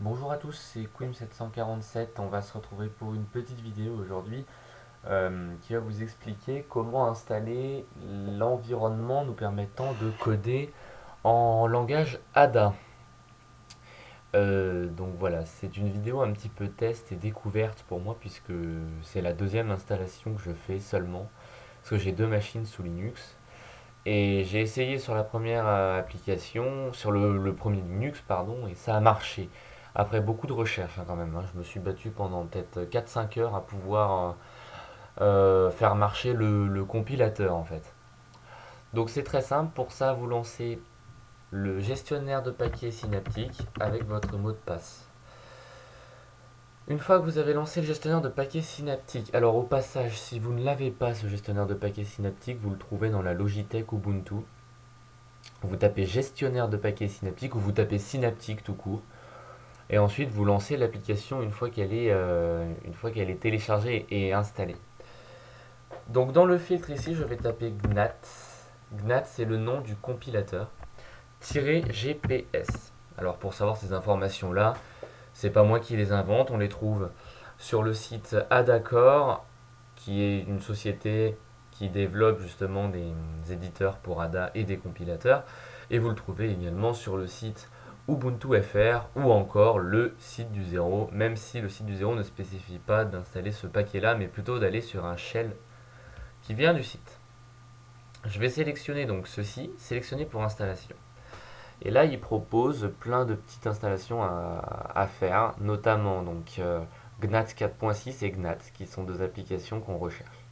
Bonjour à tous, c'est Quim747. On va se retrouver pour une petite vidéo aujourd'hui qui va vous expliquer comment installer l'environnement nous permettant de coder en langage Ada. Donc voilà, c'est une vidéo un petit peu test et découverte pour moi puisque c'est la deuxième installation que je fais seulement parce que j'ai deux machines sous Linux. Et j'ai essayé sur la première application, sur le premier Linux, pardon, et ça a marché. Après beaucoup de recherches quand même, hein. Je me suis battu pendant peut-être 4-5 heures à pouvoir faire marcher le compilateur en fait. Donc c'est très simple, pour ça vous lancez le gestionnaire de paquets synaptique avec votre mot de passe. Une fois que vous avez lancé le gestionnaire de paquets synaptique, alors au passage, si vous ne l'avez pas ce gestionnaire de paquets synaptique, vous le trouvez dans la Logitech Ubuntu. Vous tapez gestionnaire de paquets synaptique ou vous tapez synaptique tout court. Et ensuite, vous lancez l'application une fois qu'elle est téléchargée et installée. Donc dans le filtre ici, je vais taper GNAT. GNAT, c'est le nom du compilateur. -GPS. Alors pour savoir ces informations-là, c'est pas moi qui les invente, on les trouve sur le site Adacore, qui est une société qui développe justement des éditeurs pour Ada et des compilateurs. Et vous le trouvez également sur le site Ubuntu FR ou encore le site du zéro, même si le site du zéro ne spécifie pas d'installer ce paquet-là, mais plutôt d'aller sur un shell qui vient du site. Je vais sélectionner donc ceci, sélectionner pour installation. Et là, il propose plein de petites installations à faire, notamment donc GNAT 4.6 et GNAT, qui sont deux applications qu'on recherche.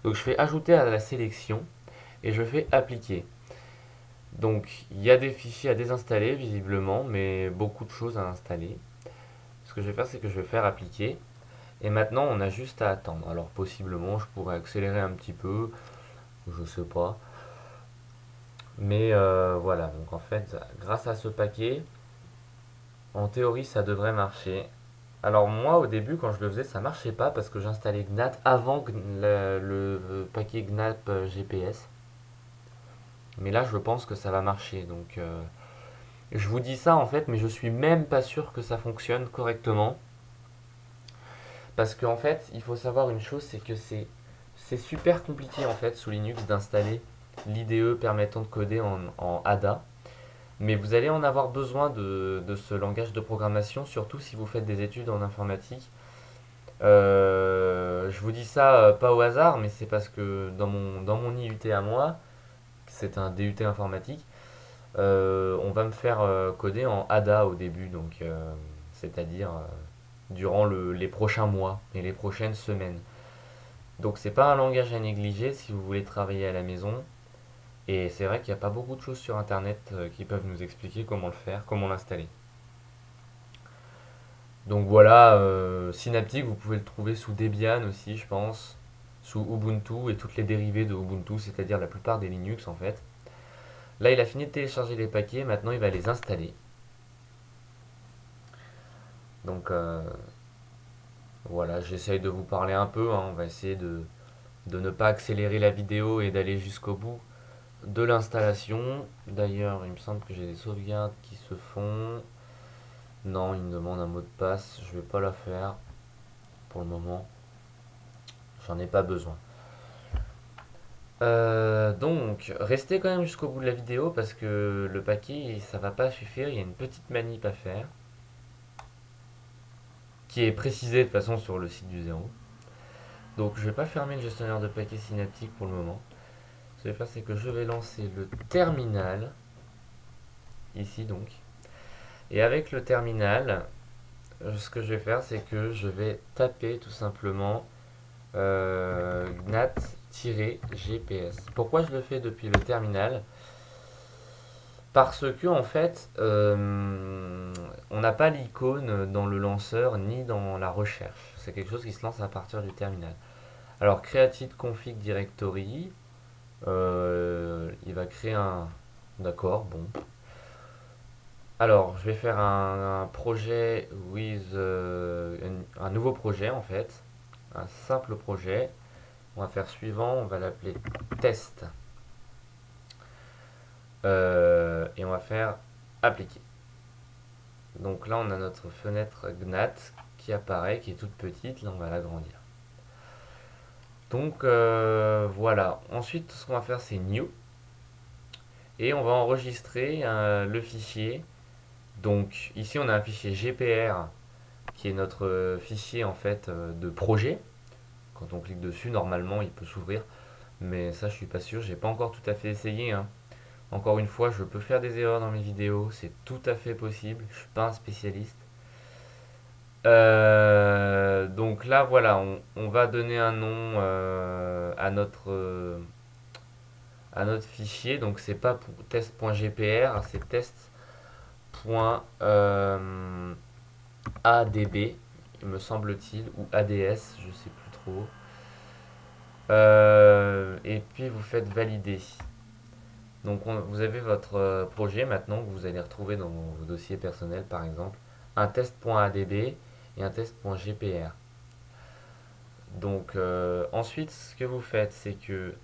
Donc je fais ajouter à la sélection et je fais appliquer. Donc il y a des fichiers à désinstaller visiblement, mais beaucoup de choses à installer. Ce que je vais faire, c'est que je vais faire appliquer. Et maintenant, on a juste à attendre. Alors possiblement, je pourrais accélérer un petit peu, je sais pas. Mais voilà, donc en fait, grâce à ce paquet, en théorie, ça devrait marcher. Alors moi, au début, quand je le faisais, ça marchait pas parce que j'installais GNAT avant le paquet GNAT GPS. Mais là, je pense que ça va marcher. Donc, je vous dis ça en fait, mais je suis même pas sûr que ça fonctionne correctement. Parce qu'en fait, il faut savoir une chose, c'est que c'est super compliqué en fait sous Linux d'installer l'IDE permettant de coder en Ada. Mais vous allez en avoir besoin de ce langage de programmation, surtout si vous faites des études en informatique. Je vous dis ça pas au hasard, mais c'est parce que dans mon IUT à moi, c'est un DUT informatique, on va me faire coder en ADA au début, donc c'est-à-dire durant les prochains mois et les prochaines semaines. Donc c'est pas un langage à négliger si vous voulez travailler à la maison. Et c'est vrai qu'il n'y a pas beaucoup de choses sur internet qui peuvent nous expliquer comment le faire, comment l'installer. Donc voilà, Synaptic, vous pouvez le trouver sous Debian aussi, je pense, sous Ubuntu et toutes les dérivées de Ubuntu, c'est-à-dire la plupart des Linux en fait. Là, il a fini de télécharger les paquets, maintenant il va les installer. Donc voilà, j'essaye de vous parler un peu, hein. On va essayer de ne pas accélérer la vidéo et d'aller jusqu'au bout de l'installation. D'ailleurs, il me semble que j'ai des sauvegardes qui se font. Non, il me demande un mot de passe, je vais pas la faire pour le moment. J'en ai pas besoin. Donc, restez quand même jusqu'au bout de la vidéo parce que le paquet, ça va pas suffire. Il y a une petite manip à faire qui est précisée de toute façon sur le site du zéro. Donc, je vais pas fermer le gestionnaire de paquets synaptique pour le moment. Ce que je vais faire, c'est que je vais lancer le terminal ici donc. Et avec le terminal, ce que je vais faire, c'est que je vais taper tout simplement gnat-gps. Pourquoi je le fais depuis le terminal? Parce que en fait, on n'a pas l'icône dans le lanceur ni dans la recherche. C'est quelque chose qui se lance à partir du terminal. Alors, create config directory, il va créer un. D'accord, bon. Alors, je vais faire un projet with un nouveau projet en fait, un simple projet. On va faire suivant, on va l'appeler test. Et on va faire appliquer. Donc là, on a notre fenêtre Gnat qui apparaît, qui est toute petite. Là, on va l'agrandir. Donc voilà. Ensuite, ce qu'on va faire, c'est New. Et on va enregistrer le fichier. Donc ici, on a un fichier GPR qui est notre fichier en fait de projet. Quand on clique dessus, normalement, il peut s'ouvrir. Mais ça, je suis pas sûr. J'ai pas encore tout à fait essayé, hein. Encore une fois, je peux faire des erreurs dans mes vidéos. C'est tout à fait possible. Je suis pas un spécialiste. Donc là, voilà, on va donner un nom à notre fichier. Donc c'est pas pour test.gpr, c'est test.adb, me semble-t-il, ou ADS, je sais plus trop. Et puis vous faites valider. Donc vous avez votre projet maintenant que vous allez retrouver dans vos dossiers personnels, par exemple, un test.adb et un test.gpr. Donc ensuite, ce que vous faites, c'est que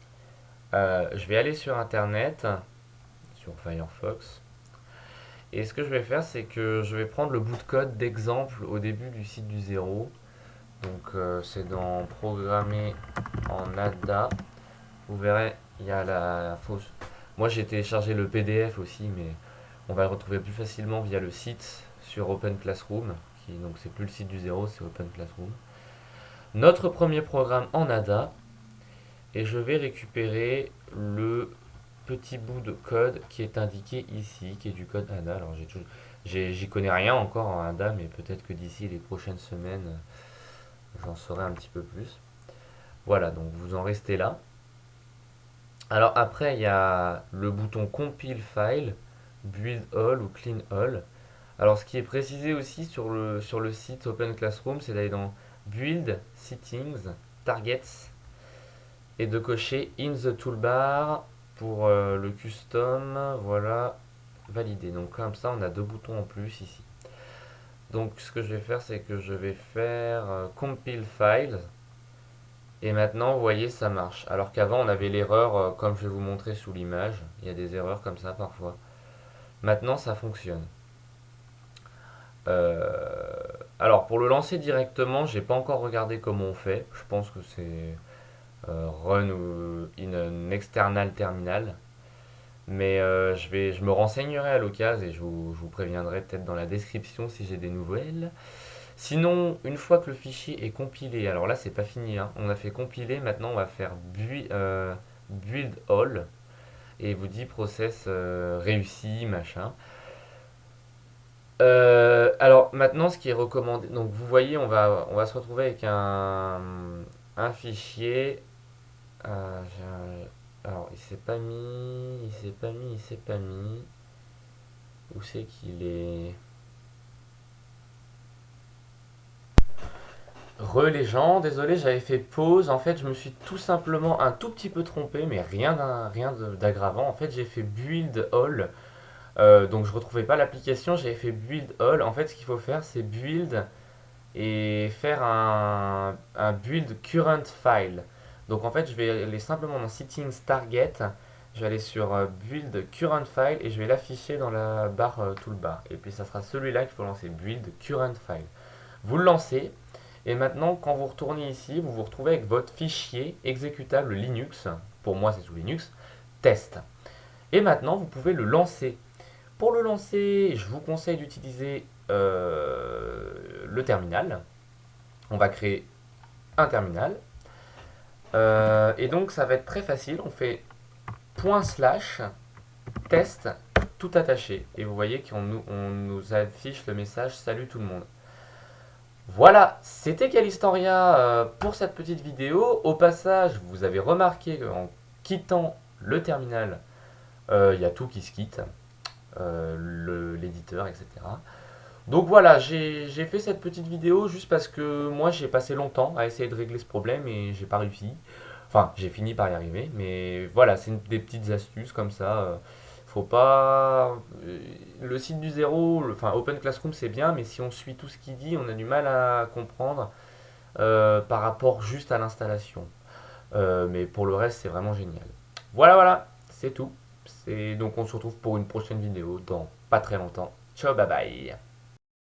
je vais aller sur Internet, sur Firefox, et ce que je vais faire, c'est que je vais prendre le bout de code d'exemple au début du site du zéro. Donc c'est dans Programmer en ADA. Vous verrez, il y a la fausse. Moi j'ai téléchargé le PDF aussi, mais on va le retrouver plus facilement via le site sur Open Classroom. Donc c'est plus le site du zéro, c'est Open Classroom. Notre premier programme en ADA, et je vais récupérer le petit bout de code qui est indiqué ici, qui est du code ADA. Alors j'y connais rien encore en ADA, mais peut-être que d'ici les prochaines semaines, j'en saurai un petit peu plus. Voilà, donc vous en restez là. Alors après, il y a le bouton Compile File, Build All ou Clean All. Alors ce qui est précisé aussi sur le site Open Classroom, c'est d'aller dans Build, Settings, Targets, et de cocher In the Toolbar pour le custom, voilà, valider. Donc comme ça, on a deux boutons en plus ici. Donc ce que je vais faire, c'est que je vais faire Compile Files. Et maintenant, vous voyez, ça marche. Alors qu'avant, on avait l'erreur, comme je vais vous montrer sous l'image. Il y a des erreurs comme ça parfois. Maintenant, ça fonctionne. Euh, alors, pour le lancer directement, j'ai pas encore regardé comment on fait. Je pense que c'est run in an external terminal. Mais je me renseignerai à l'occasion et je vous préviendrai peut-être dans la description si j'ai des nouvelles. Sinon, une fois que le fichier est compilé, alors là c'est pas fini, hein, on a fait compiler, maintenant on va faire build all et il vous dit process réussi, machin. Alors maintenant ce qui est recommandé, donc vous voyez on va se retrouver avec un fichier. Alors il s'est pas mis, il s'est pas mis, il s'est pas mis. Où c'est qu'il est? Les gens, désolé, j'avais fait pause. En fait, je me suis tout simplement un tout petit peu trompé, mais rien d'aggravant. En fait, j'ai fait build all. Donc, je retrouvais pas l'application, j'avais fait build all. En fait, ce qu'il faut faire, c'est build et faire un build current file. Donc, en fait, je vais aller simplement dans settings target. Je vais aller sur build current file et je vais l'afficher dans la barre toolbar. Et puis, ça sera celui-là qu'il faut lancer, build current file. Vous le lancez. Et maintenant, quand vous retournez ici, vous vous retrouvez avec votre fichier exécutable Linux. Pour moi, c'est sous Linux. Test. Et maintenant, vous pouvez le lancer. Pour le lancer, je vous conseille d'utiliser le terminal. On va créer un terminal. Et donc, ça va être très facile. On fait /, test, tout attaché. Et vous voyez on nous affiche le message Salut tout le monde. Voilà, c'était Calistoria pour cette petite vidéo. Au passage, vous avez remarqué qu'en quittant le terminal, il y a tout qui se quitte, l'éditeur, etc. Donc voilà, j'ai fait cette petite vidéo juste parce que moi j'ai passé longtemps à essayer de régler ce problème et j'ai pas réussi. Enfin, j'ai fini par y arriver, mais voilà, c'est des petites astuces comme ça. Faut pas. Le site du zéro, enfin Open Classroom c'est bien, mais si on suit tout ce qu'il dit, on a du mal à comprendre par rapport juste à l'installation. Mais pour le reste, c'est vraiment génial. Voilà, voilà, c'est tout. Donc on se retrouve pour une prochaine vidéo dans pas très longtemps. Ciao, bye bye.